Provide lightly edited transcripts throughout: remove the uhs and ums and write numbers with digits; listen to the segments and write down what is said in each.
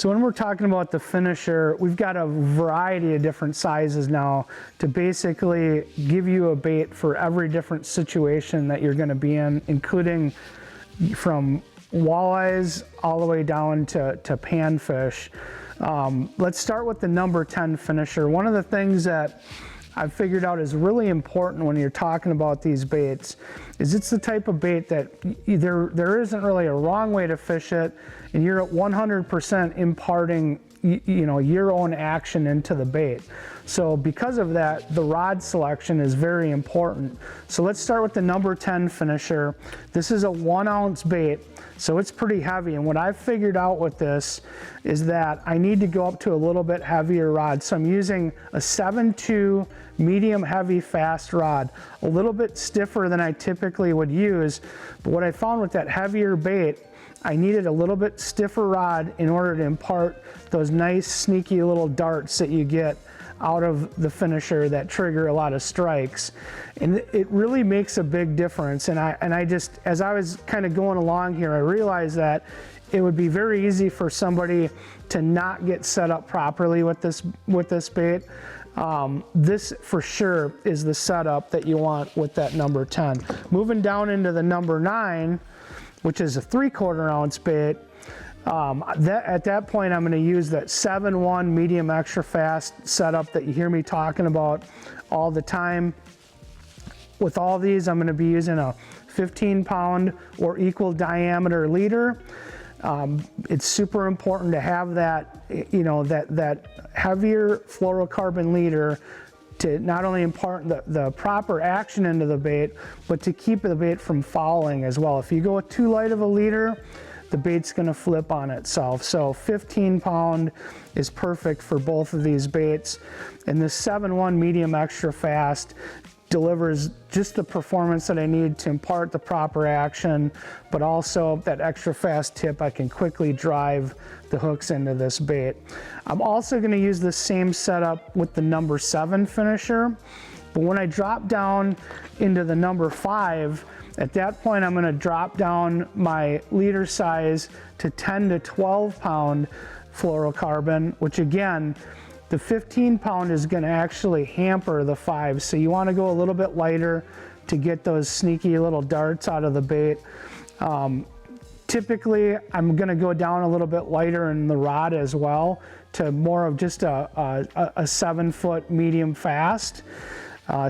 So when we're talking about the finisher, we've got a variety of different sizes now to basically give you a bait for every different situation that you're going to be in, including from walleyes all the way down to panfish. Let's start with the number 10 finisher. One of the things that I've figured out is really important when you're talking about these baits is it's the type of bait that there isn't really a wrong way to fish it, and you're at 100% imparting your own action into the bait. So because of that, the rod selection is very important. So let's start with the number 10 finisher. This is a 1 ounce bait, so it's pretty heavy, and what I've figured out with this is that I need to go up to a little bit heavier rod. So I'm using a 7.2 medium heavy fast rod, a little bit stiffer than I typically would use, but what I found with that heavier bait, I needed a little bit stiffer rod in order to impart those nice sneaky little darts that you get out of the finisher that trigger a lot of strikes, and it really makes a big difference. And I just, as I was kind of going along here, I realized that it would be very easy for somebody to not get set up properly with this bait. This for sure is the setup that you want with that number 10. Moving down into the number 9, which is a 3/4 ounce bait. At that point, I'm going to use that 7.1 medium extra fast setup that you hear me talking about all the time. With all these, I'm going to be using a 15-pound or equal diameter leader. It's super important to have that, that heavier fluorocarbon leader to not only impart the proper action into the bait, but to keep the bait from fouling as well. If you go with too light of a leader, the bait's going to flip on itself. So 15-pound is perfect for both of these baits, and the 7.1 medium extra fast delivers just the performance that I need to impart the proper action, but also that extra fast tip. I can quickly drive the hooks into this bait. I'm also going to use the same setup with the number 7 finisher, but when I drop down into the number 5, at that point I'm going to drop down my leader size to 10 to 12 pound fluorocarbon, which again, the 15-pound is going to actually hamper the 5, so you want to go a little bit lighter to get those sneaky little darts out of the bait. Typically, I'm going to go down a little bit lighter in the rod as well to more of just a 7-foot medium fast.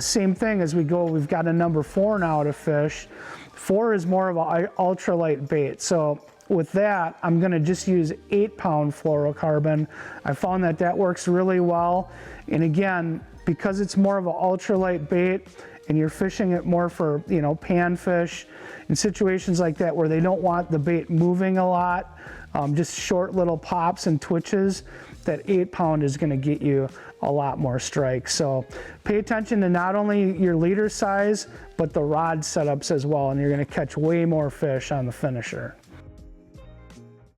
Same thing as we go, we've got a number 4 now to fish. 4 is more of an ultralight bait, so with that, I'm going to just use 8-pound fluorocarbon. I found that that works really well. And again, because it's more of an ultralight bait and you're fishing it more for, panfish in situations like that where they don't want the bait moving a lot, just short little pops and twitches, that 8-pound is going to get you a lot more strikes. So pay attention to not only your leader size, but the rod setups as well, and you're going to catch way more fish on the finisher.